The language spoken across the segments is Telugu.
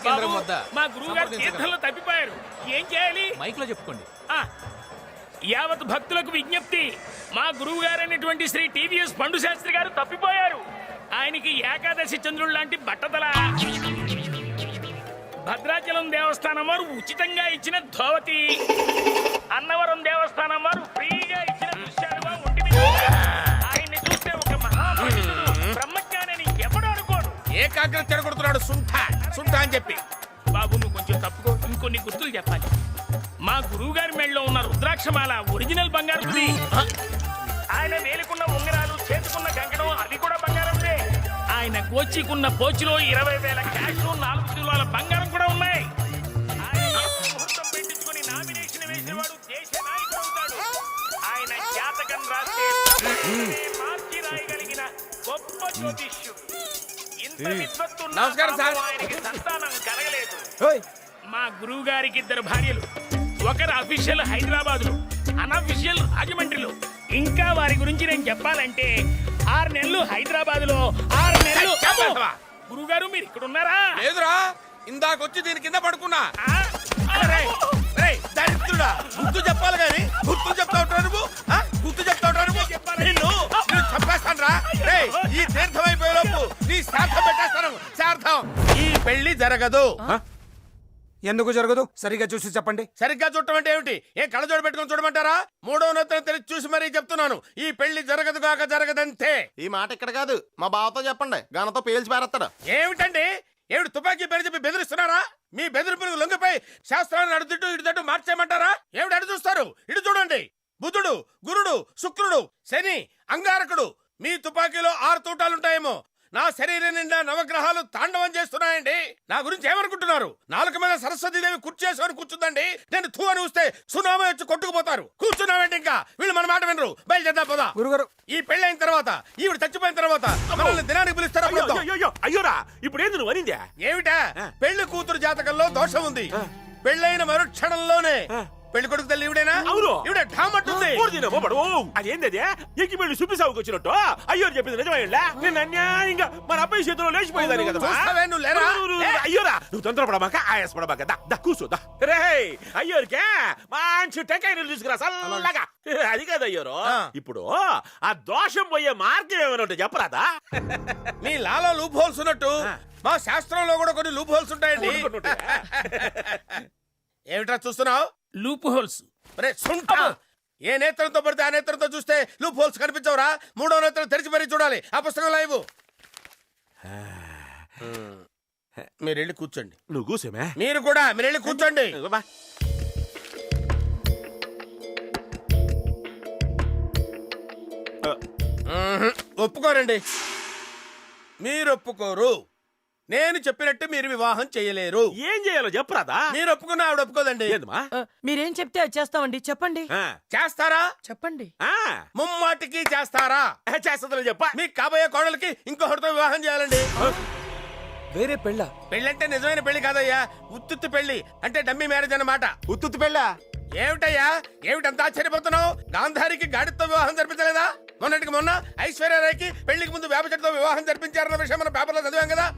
కేంద్రం వద్ద మా గురువు గారు తీర్థంలో తప్పిపోయారు. ఏం చేయాలి? మైక్ లో చెప్పుకోండి. యావత్ భక్తులకు విజ్ఞప్తి, మా గురువు గారైనటువంటి శ్రీ టీవీఎస్ పండు శాస్త్రి గారు తప్పిపోయారు. ఆయనకి ఏకాదశి చంద్రుడు లాంటి బట్టతల. భద్రాచలం దేవస్థానం వారు ఉచితంగా ఇచ్చిన ధోవతి, అన్నవరం దేవస్థానం వారు ఫ్రీగా ఇచ్చిన దృశ్యాలుగా ఒంటి మీద. ఆయన్ని చూస్తే ఒక మహాపురుషుడు, బ్రహ్మజ్ఞాని ఎవడు అనుకోడు. ఏకాగ్రత చెడగొడుతున్నాడు సుంఠ అని చెప్పి. బాబు నువ్వు కొంచెం తప్పుకో, ఇంకొన్ని గుర్తులు చెప్పాలి. మా గురువు గారి మెడలో ఉన్న రుద్రాక్షమాల ఒరిజినల్ బంగారంది. ఆయన వేలుకున్న ఉంగరాలు, చేతుకున్న కంకణం అది కూడా బంగారందే. ఆయన గోచికున్న పోచిలో 20,000 క్యాష్, 4 కిలోల బంగారం కూడా ఉన్నాయి. ఆయన ముహూర్తం పెట్టించుకుని నామినేషన్ వేసేవాడు దేశ నాయకుడు అవుతాడు. ఆయన జాతకం రాస్తే మార్చి రాయగలిగిన గొప్ప జ్యోతిష్యుడు. ఇంత విద్వత్తు నమస్కారం సార్. ఆయనకి సంతానం కలగలేదు. మా గురువు గారికి 2 భార్యలు. ఒకరు అఫీషియల్ హైదరాబాద్ లో, అన్అఫీషియల్ రాజమండ్రిలో. ఇంకా వారి గురించి నేను చెప్పాలంటే 6 నెలలు హైదరాబాద్ లో, 6 నెలలు. గురువు గారు మీరు ఇక్కడ ఉన్నారా? లేదురా, ఇందాకొచ్చి దీని కింద పడుకున్నా. దరిద్రుడా, గుర్తు చెప్పాలి కానీ గుర్తు చెప్తా ఉంటావు నువ్వు. గుర్తు చెప్తా ఉంటావు నువ్వు. నిన్ను చంపేస్తాను రా. ఈ తీర్థం అయిపోయే లోపు నీ శ్రాద్ధం పెట్టేస్తాను. శ్రాద్ధం. ఈ పెళ్లి జరగదు. ఎందుకు జరగదు? సరిగ్గా చూసి చెప్పండి. సరిగ్గా చూడటం అంటే ఏమిటి? ఏ కళ్ళజోడు పెట్టుకొని చూడమంటారా? 3వ నెత్తని తెలిసి చూసి మరీ చెప్తున్నాను. ఈ పెళ్లి జరగదు కాక జరగదంతే. ఈ మాట ఇక్కడ కాదు, మా బావతో చెప్పండి. గనతో పేల్చి పారేస్తాడు. ఏమిటండి? ఏమిటి తుపాకీ పేరు చెప్పి బెదిరిస్తున్నారా? మీ బెదిరింపులకు లొంగిపోయి శాస్త్రాన్ని అడుగుతూ ఇటు మార్చేయమంటారా? ఏమిటి అడు చూస్తారు? ఇటు చూడండి. బుధుడు, గురుడు, శుక్రుడు, శని, అంగారకుడు. మీ తుపాకీలో 6 తూటాలుంటాయేమో. నా శరీరం నిండా నవగ్రహాలు తాండవం చేస్తున్నాయండి. నా గురించి ఏమనుకుంటున్నారు? నాలుక మీద సరస్వతీదేవి కుర్చేసుకొని కూర్చుందండి. నేను తూ అని వస్తే సునామీ వచ్చి కొట్టుకుపోతారు. కూర్చున్నామంటే ఇంకా వీళ్ళు మన మాట వినరు. బయలుదేద్దాం పోదా. గురుగారు, ఈ పెళ్ళైన తర్వాత, ఈవిడ చచ్చిపోయిన తర్వాత మనల్ని దినానికి పిలుస్తారు. అయ్యోరా, ఇప్పుడు ఏంది నువ్వు అనిందా? ఏమిటా? పెళ్లి కూతురు జాతకంలో దోషం ఉంది. పెళ్ళైన మరుక్షణంలోనే పెళ్లి కొడుకు తల్లి ఈవిడేనా? అవును. ఈవిడ ఠామట్టుంది. అదేంది ఎక్కి పెళ్లి సుబ్బిసాగుకి వచ్చినట్టు అయ్యో చెప్పింది నిజమయ్యా? నేను అన్యాయంగా మన అబ్బాయి చేతిలో లేచిపోయిందని కదా. చూస్తావే నువ్వు లేరా? అయ్యోరా, నువ్వు తొందరపడమాక, ఆయాసపడమాక. దా కూర్చోదా. రే అయ్యోరికే మంచి టెంకాయ నీళ్ళు తీసుకురా చల్లగా. అది కాదు అయ్యోరు, ఇప్పుడు ఆ దోషం పోయే మార్గం ఏమైనా ఉంటే చెప్పరాదా? మీ లాలో లూప్ హోల్స్ ఉన్నట్టు మా శాస్త్రంలో కూడా కొన్ని లూప్ హోల్స్ ఉంటాయండి. ఏమిట్రా చూస్తున్నావు? Loop holes. ఏ నేత్రంతో పడితే ఆ నేత్రంతో చూస్తే లూప్ హోల్స్ కనిపించవురా. 3వ నేత్రం తెరిచి మరీ చూడాలి. ఆ పుస్తకం లైవ్. మీరు వెళ్ళి కూర్చోండి. నువ్వు కూర్చోమే. మీరు కూడా మీరు వెళ్ళి కూర్చోండి. ఒప్పుకోరండి. మీరు ఒప్పుకోరు. నేను చెప్పినట్టు మీరు వివాహం చేయలేరు. ఏం చేయాలో చెప్పరాదా? మీరు ఒప్పుకున్నా ఆవిడ ఒప్పుకోదండి. మీరేం చెప్తే అది చేస్తామండి. చెప్పండి. చేస్తారా? చెప్పండి. ముమ్మాటికి చేస్తారా? చేస్తుందో చెప్ప. మీ కాబోయే కోడలికి ఇంకొకటితో వివాహం చేయాలండి. వేరే పెళ్ళ? పెళ్ళంటే నిజమైన పెళ్లి కాదయ్యా, ఉత్తుత్తి పెళ్లి. అంటే డమ్మీ మ్యారేజ్ అన్నమాట. ఉత్తుత్తి పెళ్ళా? ఏమిటయ్యా, ఏమిటంత ఆశ్చర్యపోతున్నావు? గాంధారికి గాడితో వివాహం జరిపించలేదా? మొన్నటికి మొన్న ఐశ్వర్యరాయ్కి పెళ్లికి ముందు వేప చెట్టుతో వివాహం జరిపించారన్న విషయం మన పేపర్లో చదివాం కదా.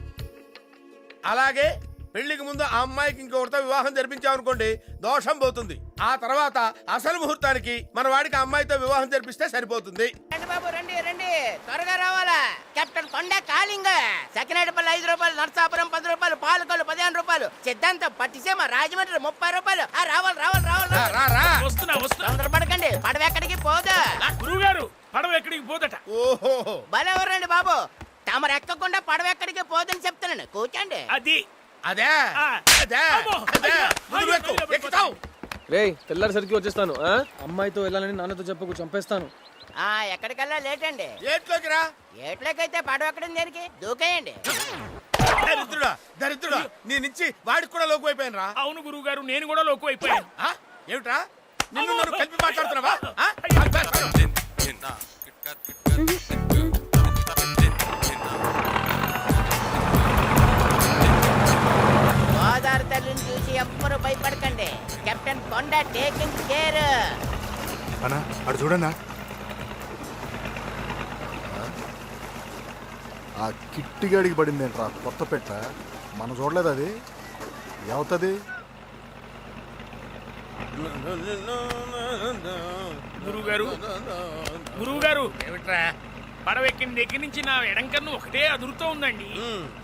అలాగే పెళ్లికి ముందు ఆ అమ్మాయికి ఇంకొకరితో వివాహం జరిపించామనుకోండి, దోషం పోతుంది. ఆ తర్వాత అసలు ముహూర్తానికి మన వాడికి ఆ అమ్మాయితో వివాహం జరిపిస్తే సరిపోతుంది. రండి బాబు, రండి రండి, త్వరగా రావాలా. కెప్టెన్ కొండ కాలింగ. సకినేటిపల్లి 5 రూపాయలు, నర్సాపురం 10 రూపాయలు, పాలకొల్లు 15 రూపాయలు, సిద్ధాంతం పట్టిసీమ రాజమండ్రి 30 రూపాయలు. రావాలి రావాలి రావాలి. వస్తున్నా. తొందరపడకండి, పడవ ఎక్కడికి పోదు. గురువు గారు, పడవ ఎక్కడికి పోదట. ఓహో, బలెవరండి బాబు, తమరు ఎక్కకుండా పడవ ఎక్కడికి పోదని చెప్తున్నాను. కూర్చోండి. అది అదే అదే అదే ఎక్కుతావు. రేయ్, తెల్లారిసరికి వచ్చేస్తాను. అమ్మాయితో వెళ్ళాలని నాన్నతో చెప్పకు, చంపేస్తాను. ఎక్కడికల్లా లేట్ అండి. ఏట్లోకి రా. ఏట్లోకైతే పడవ ఎక్కడ దేనికి దూకేయండి. దరిద్రుడా దరిద్రుడా, నీ నుంచి వాడికి కూడా లోకు అయిపోయాను రా. అవును గురువు గారు, నేను కూడా లోకు అయిపోయాను. ఏమిట్రా, నిన్ను నన్ను కలిపి మాట్లాడుతున్నావా? గోదావరి తల్లిని చూసి ఎవ్వరు భయపడకండి. కెప్టెన్ కొండ టేకింగ్ కేర్. అన్నా అటు చూడన్నా. ఆ కిట్టిగాడికి పడిందేంట్రా కొత్త పెట్ట. మనం చూడలేదు అది ఏమవుతుంది? గురువు గారు ఏమిట్రా? పడవెక్కిన దగ్గర నుంచి నా ఎడంకన్ను ఒకటే అదురుతూ ఉందండి.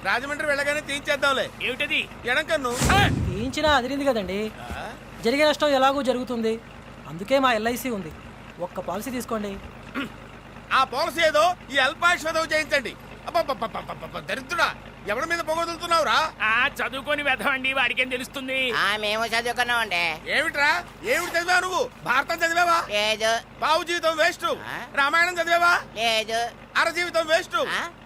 రాజమండ్రి వెళ్ళగానే తీయించేద్దాంలే. ఏమిటది? ఎడం కన్ను. తీయించినా అదిరింది కదండి. జరిగే నష్టం ఎలాగో జరుగుతుంది, అందుకే మా ఎల్ఐసి ఉంది. ఒక్క పాలసీ తీసుకోండి. ఆ పాలసీ ఏదో ఈ అల్పాయుష్వేదో చేయించండి. అబ్బబ్బబ్బబ్బబ్బబ్బ, దరిద్రుడా, ఎవరి మీద పొగదులుతున్నావురా? చదువుకొని వెధవండి, వాడికేం తెలుస్తుంది? మేము చదువుకున్నామండి. ఏమిట్రా? ఏమిటి చదివావు నువ్వు? భారతం చదివావా? లేదు. బావు జీవితం వేస్ట్. రామాయణం చదివావా? లేదు. అర జీవితం వేస్ట్.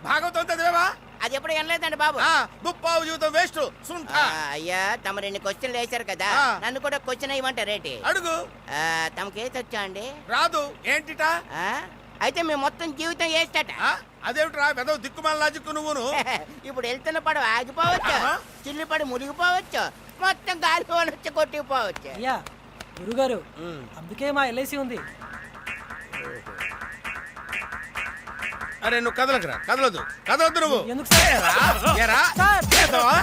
భాగవతం చదివావా? అది ఎప్పుడు వినలేదండి బాబు. ముప్పావు జీవితం వేస్ట్. సుంఠ. అయ్యా, తమరు ఇన్ని క్వశ్చన్లు వేశారు కదా, నన్ను కూడా క్వశ్చన్ ఇవ్వమంటారేంటి? అడుగు. తమకేసి వచ్చా అండి? రాదు. ఏంటిటా? అయితే మేము మొత్తం జీవితం వేస్తట. అదేమిట్రా వెదవ దిక్కుమాల లాజిక్కు నువ్వును. ఇప్పుడు వెళ్తున్న పడవ ఆగిపోవచ్చు, చిల్లి పడి మునిగిపోవచ్చు, మొత్తం గాలి వచ్చి కొట్టుకుపోవచ్చు. అయ్యా గురుగారు, అందుకే మా ఎల్ఐసి ఉంది. అరే నువ్వు కదలకురా, కదలొద్దు, కదలొద్దు నువ్వు. ఎందుకు సార్? ఏరా? చేస్తావా?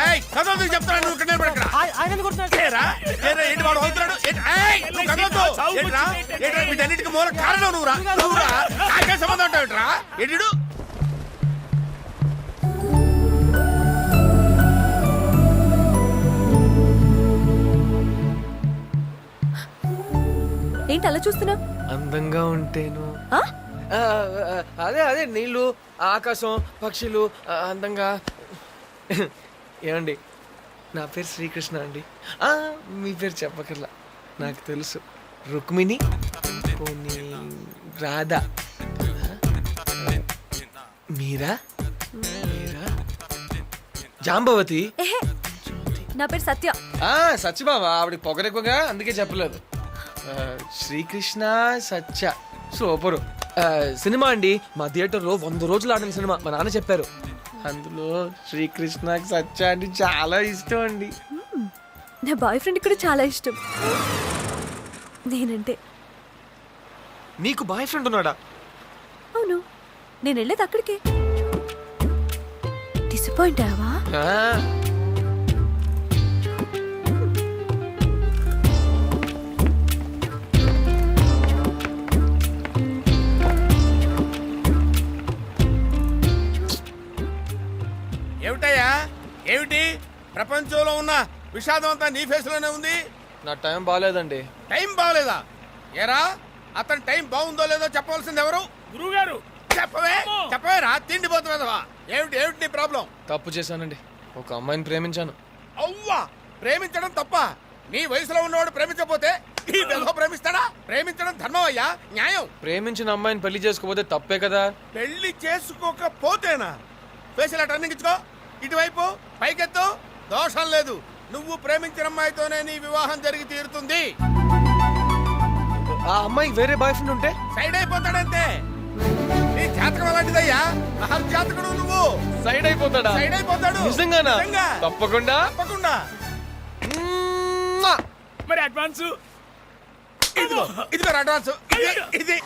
ఏయ్, కదలొద్దు చెప్తాను. నువ్వు ఇక్కడ నిలబడకురా. ఆయన కొడుతున్నారు. ఏరా? ఏరా, ఏంటి వాడు అవుతున్నాడు? ఏయ్, నువ్వు కదలొద్దు. ఏంట్రా? ఏంట్రా, వీటన్నిటికీ మూల కారణం నువ్వురా. నువ్వురా. నాకే సంబంధం ఉంటావుట్రా. ఏంటిడు? ఏంటి అలా చూస్తున్నావు? అందంగా ఉంటేను. అదే అదే నీళ్ళు, ఆకాశం, పక్షులు అందంగా. ఏమండి, నా పేరు శ్రీకృష్ణ అండి. మీ పేరు చెప్పకర్లా, నాకు తెలుసు. రుక్మిణి, పోనీ రాధా, మీరా, మీరా, జాంబవతి. ఎహే, నా పేరు సత్య. సత్యబాబా, ఆవిడ పొగరెక్కువగా, అందుకే చెప్పలేదు. శ్రీకృష్ణ సత్య, సూపరు. సినిమా అండి, మా థియేటర్లో 100 రోజులు ఆడిన సినిమా. మా నాన్న చెప్పారు, అందులో శ్రీకృష్ణ సత్య అంటే చాలా ఇష్టం అండి. నా బాయ్ ఫ్రెండ్ కూడా చాలా ఇష్టం నేనంటే. నీకు బాయ్ ఫ్రెండ్ ఉన్నాడా? అవును, నేను వెళ్ళేది అక్కడికే. డిసప్పాయింట్ అయ్యావా? ఏమిటయ్యా? ఏమిటి? ప్రపంచంలో ఉన్న విషాదం అంతా నీ ఫేస్ లోనే ఉంది. నా టైం బాగాలేదండి. టైం బాగలేదా? ఏరా, అతని టైం బాగుందో లేదో చెప్పవలసింది ఎవరు? గురువు గారు చెప్పవే, చెప్పవే రా. తిండిపోతున్నదవా? ఏమిటి ఏమిటి నీ ప్రాబ్లం? తప్పు చేశానండి, ఒక అమ్మాయిని ప్రేమించాను. అవ్వా, ప్రేమించడం తప్ప? నీ వయసులో ఉన్నవాడు ప్రేమించకపోతే ఈ విధవ ప్రేమిస్తాడా? ప్రేమించడం ధర్మం అయ్యా, న్యాయం. ప్రేమించిన అమ్మాయిని పెళ్లి చేసుకోకపోతే తప్పే కదా. పెళ్లి చేసుకోకపోతేనా? ఫేస్ ఇలా టర్నింగ్ ఇచ్చుకో, ఇటువైపు పైకెత్తు. దోషం లేదు, నువ్వు ప్రేమించిన అమ్మాయితోనే నీ వివాహం జరిగి తీరుతుంది. ఆ అమ్మాయికి వేరే బాయ్ ఫ్రెండ్ ఉంటే సైడ్ అయిపోతాడంతే. నీ జాతకం అలాంటిదయ్యా, మహర్జాతకుడు నువ్వు. సైడ్ అయిపోతాడా? సైడ్ అయిపోతాడు. నిజంగానా? నిజంగా. తప్పకుండా. తప్పకుండా. మరి అడ్వాన్స్ ఇదిగో అడ్వాన్స్. ఇది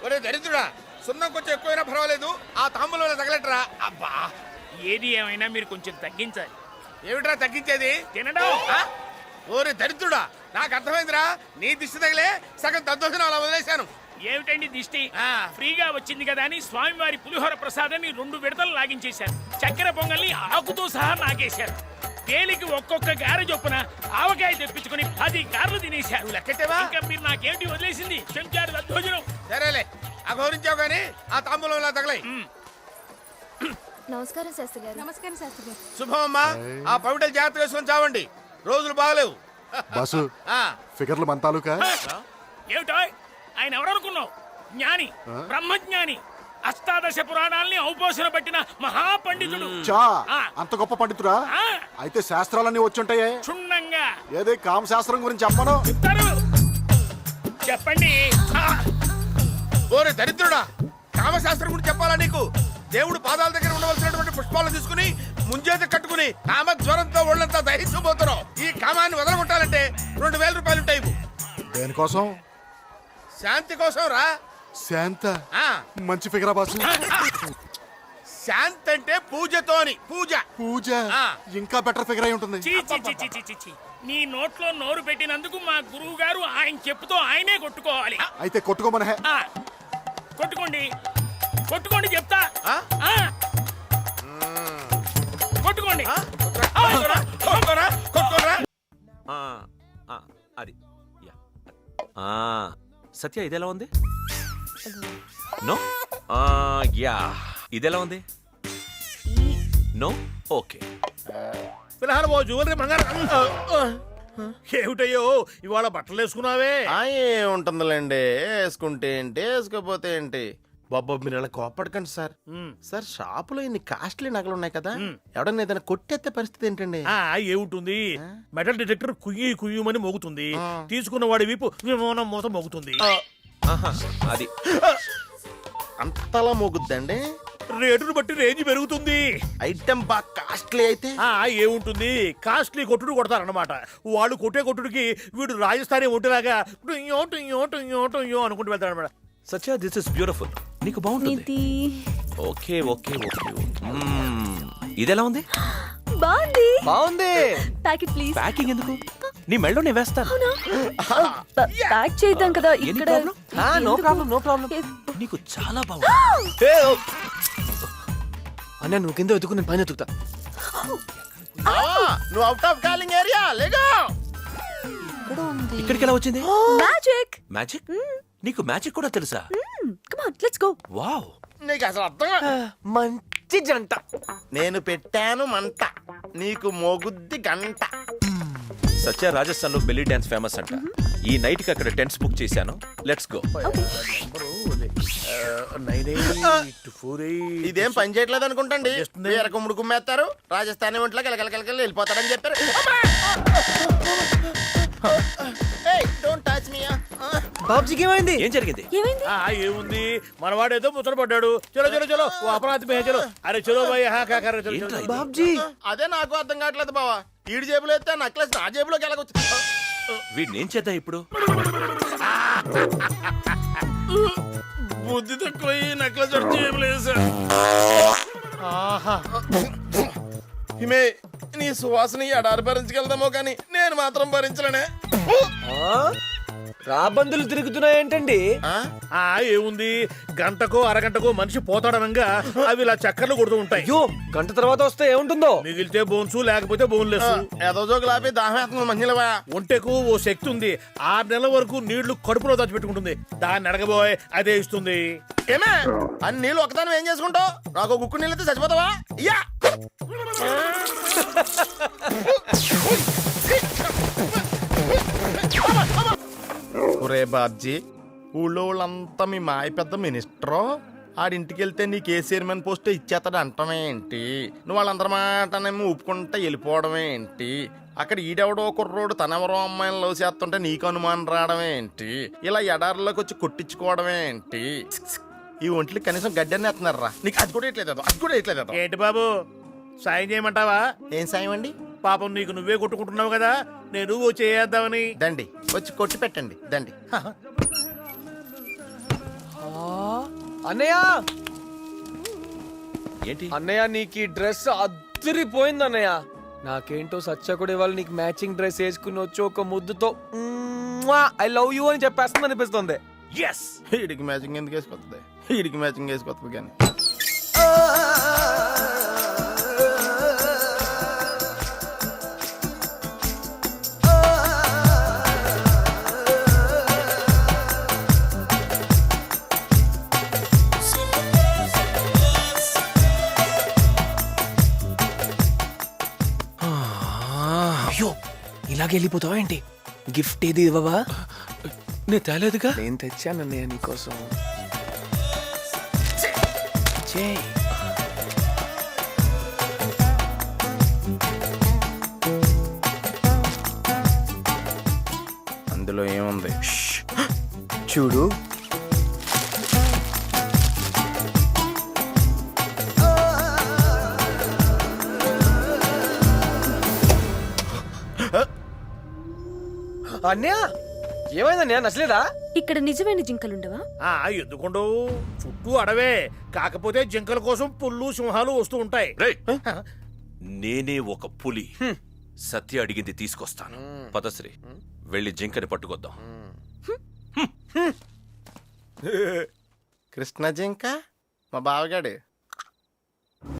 ఒరే దరిద్రుడా, సున్నం కొంచెం ఎక్కువైనా పర్వాలేదు, ఆ తాంబూలంలో తగలట్రా. అబ్బా, ఏది ఏమైనా మీరు కొంచెం తగ్గించాలి. ఏమిట్రా తగ్గించేది? తినడం. ఓరే దరిద్రుడా, నాకు అర్థమైందిరా. నీ దిష్టి తగిలే సగం దద్దోజనం అలా వదిలేశాను. ఏమిటండి దిష్టి? ఫ్రీగా వచ్చింది కదా అని స్వామివారి పులిహోర ప్రసాదాన్ని 2 విడతలు లాగించేశారు. చక్కెర పొంగల్ని ఆకుతో సహా నాగేశారు. తేలికి ఒక్కొక్క గారె చొప్పున ఆవకాయ తెప్పించుకుని 10 గారెలు తినేశారు. లెక్కటేవా? ఇంకా మీరు నాకేమిటి వదిలేసింది? శంచారు దద్దోజనం. సరేలే, అఘోరించావు కానీ ఆ తాంబూలంలో తగలై. నమస్కారం శాస్త్రి గారు. నమస్కారం శాస్త్రి గారు. శుభం అమ్మా. ఆ పవిటలు జాగ్రత్త వేసుకొని చావండి, రోజులు బాగలేవు. బాసు, ఫిగర్లు మన తాలూకా? ఏమిటో ఆయన ఎవరనుకున్నావు? జ్ఞాని, బ్రహ్మజ్ఞాని, అష్టాదశ పురాణాల్ని ఔపోసన పట్టిన మహాపండితుడు. చా, అంత గొప్ప పండితుడా? అయితే శాస్త్రాలన్నీ వచ్చుంటాయే. క్షుణ్ణంగా ఏదే కామశాస్త్రం గురించి చెప్పను. చెప్పండి. ఓరే దరిద్రుడా, కామశాస్త్రం గురించి చెప్పాలా నీకు? దేవుడు పాదాల దగ్గర ఉండవలసినటువంటి పుష్పాలను తీసుకుని ముంజేత కట్టుకుని కామ జ్వరంతో ఒళ్ళంతా దహించబోతున్నావు. ఈ కామాన్ని వదలగొట్టాలంటే 2000 రూపాయలు ఉంటాయి. దేనికోసం? శాంతి కోసం రా. శాంత మంచి ఫిగరా బాసు. శాంతి అంటే పూజతోని పూజ. పూజ ఆ. ఇంకా బెటర్ ఫిగర్ అయి ఉంటుంది. చీ, చీ, చీ, చీ, చీ, చీ, చీ. నీ నోట్లో నోరు పెట్టినందుకు మా గురువు గారు ఆయన చెప్పుతో ఆయనే కొట్టుకోవాలి. అయితే కొట్టుకోమనే. ఆ, కొట్టుకోండి కొట్టుకోండి చెప్తా. ఆ? ఆ. కొట్టుకోండి. కొట్టుకోరా, కొట్టుకోరా, కొట్టుకోరా. ఆ, ఆ, అది యా. ఆ, సత్య ఇదెలా ఉంది? నో యా, ఇదెలా ఉంది? No okay. పిల్లలు ఓ జ్యువెలరీ బంగారం. ఏమిటయ్యో ఇవాళ బట్టలు వేసుకున్నావే? ఏముంటుందిలేండి, వేసుకుంటే ఏంటి వేసుకోపోతే ఏంటి. బాబా మీరు ఇలా కోపడకండి సార్. సార్ షాపులో ఇన్ని కాస్ట్లీ నగలు ఉన్నాయి కదా, ఎవడన్నా ఏదైనా కొట్టేస్తే పరిస్థితి ఏంటండి? ఏముంటుంది, మెటల్ డిటెక్టర్ కుయ్యి కుయ్యమని మోగుతుంది. తీసుకున్న వాడి వీపు విమానం మూత మోగుతుంది. ఆహా, అది అంతలా మోగుద్దండి. రేటును బట్టి రేంజ్ పెరుగుతుంది. ఐటమ్ బాగా కాస్ట్లీ అయితే ఏముంటుంది, కాస్ట్లీ కొట్టుడు కొడతారన్నమాట. వాళ్ళు కొట్టే కొట్టుడికి వీడు రాజస్థానీ ఒంటిలాగా టుయ్యో టుయ్యో టుయ్యో టుయ్యో అనుకుంటూ వెళ్తాడు అనమాట. సత్య దిస్ ఇస్ బ్యూటిఫుల్. నీకు బాగుంటుంది. ఓకే ఓకే ఓకే ఇదెలా ఉంది? బాగుంది. బాగుంది. Packet please. ప్యాకింగ్ ఎందుకు? నీ మెళ్ళో నేను వేస్తాను. ప్యాక్ చేద్దాం కదా Any ఇక్కడ. problem? No problem no problem. నీకు చాలా బాగుంది. అన్న నువ్వు కింద వెతుకు, నేను పైన వెతుకుతా. నువ్వు అవుట్ ఆఫ్ కాలింగ్ ఏరియా లేగా. ఇక్కడికి ఎలా వచ్చింది? మ్యాజిక్. మ్యాజిక్? నీకు మ్యాజిక్ కూడా తెలుసా? Come on let's go. Wow. నీకు అసలు అర్థం. మంచి జంట. నేను పెట్టాను మంట, నీకు మోగుద్ది గంట. సత్య రాజస్థాన్ లో బెల్లీ డాన్స్ ఫేమస్ అంట. ఈ నైట్ కి అక్కడ టెంట్స్ బుక్ చేశాను. Let's go. ఇదేం పని చేయట్లేదు అనుకుంటండి. వేరే కుమ్ముడు కుమ్మేస్తారు, రాజస్థానీ ఒంట్లో కలకలకలకలు వెళ్ళిపోతారని చెప్పారు. Don't touch me. బాబుజీకి ఏమైంది? ఏం జరిగింది? ఏమైంది? ఏముంది, మనవాడేదో ముచ్చట పడ్డాడు. చలో చలో చలో, ఓ అపరాధి మే చలో. అరే చలో భయ్, చలో ఏంట్రా ఇది? బాబుజీ అదే నాకు అర్థం కావట్లేదు బావా. ఈడు జేబులో ఎత్తే నక్లెస్ నా జేబులోకి ఎలాగొచ్చు? వీడిని ఏం చేద్దాం ఇప్పుడు? బుద్ధి తక్కువ నెక్లెస్ లేదు. హిమే, నీ సువాసన ఎడారి భరించగలదేమో కానీ నేను మాత్రం భరించలేనే. రాబందులు తిరుగుతున్నాయేంటండి? ఏముంది, గంటకో అరగంటకో మనిషి పోతాడనంగా అవి ఇలా చక్కర్లు కొడుతూ ఉంటాయి. అయ్యో, గంట తర్వాత వస్తే ఏముంటుందో? మిగిలితే బోన్స్, లేకపోతే బోన్లెస్. ఏదో జోకు లాపి దాహేస్తుంది మంచిలవా. ఒంటెకు ఓ శక్తి ఉంది. 6 నెలల వరకు నీళ్లు కడుపులో దాచిపెట్టుకుంటుంది. దాన్ని అడగబోయ్, అదే ఇస్తుంది. ఏమే అన్ని నీళ్ళు ఒకదాని ఏం చేసుకుంటావు? నాకు గుక్కు నీళ్ళైతే చచ్చిపోతావా? ఇయ్యా. ఒరే బాబ్జీ, ఊళ్ళో వాళ్ళంతా మీ మాయ పెద్ద మినిస్టరు. ఆడింటికి వెళ్తే నీకు ఏ చైర్మన్ పోస్ట్ ఇచ్చేస్తాడు అంటమే ఏంటి? నువ్వు వాళ్ళందరి మాటనేమో ఒప్పుకుంటే వెళ్ళిపోవడమే ఏంటి? అక్కడ ఈడెవడో కుర్రోడు తనెవరో అమ్మాయిని లవ్ చేస్తుంటే నీకు అనుమానం రావడం ఏంటి? ఇలా ఎడారిలోకి వచ్చి కొట్టించుకోవడమే ఏంటి? ఈ ఒంట్లకి కనీసం గడ్డని ఎత్తున్నారా? నీకు అది కూడా ఇట్లేదు, అది కూడా ఇట్లేదు. ఏంటి బాబు, సాయం చేయమంటావా? ఏం సాయం అండి? పాపం నీకు నువ్వే కొట్టుకుంటున్నావు కదా, నేను ఓ చేద్దామని. దండి వచ్చి కొట్టి పెట్టండి దండి. అన్నయ్య ఏంటి? అన్నయ్య నీకు ఈ డ్రెస్ అద్దరిపోయింది అన్నయ్య. నాకేంటో సత్య కూడా ఇవాళ నీకు మ్యాచింగ్ డ్రెస్ వేసుకుని వచ్చి ఒక ముద్దుతో ఐ లవ్ యూ అని చెప్పేస్తుంది అనిపిస్తుంది. ఎస్. వీడికి మ్యాచింగ్ ఎందుకు వేసుకొస్తుంది? వీడికి మ్యాచింగ్ వేసుకొస్తుంది కానీ. అయ్యో, ఇలాగే వెళ్ళిపోతావా ఏంటి? గిఫ్ట్ ఏది ఇవ్వవా? నేను తేలేదుగా. నేను తెచ్చానన్నయ్య నీకోసం. చేయి. అందులో ఏముంది చూడు. అన్నయ్య ఏమైందన్నయ్య నచ్చలేదా? ఇక్కడ నిజమైన జింకలుండవా? ఎందుకుండవు, చుట్టూ అడవే. కాకపోతే జింకల కోసం పుల్లు సింహాలు వస్తూ ఉంటాయి. నేనే ఒక పులి. సత్య అడిగింది తీసుకొస్తాను. పదశ్రీ, వెళ్ళి జింకని పట్టుకొద్దాం. కృష్ణ జింక మా బావగాడు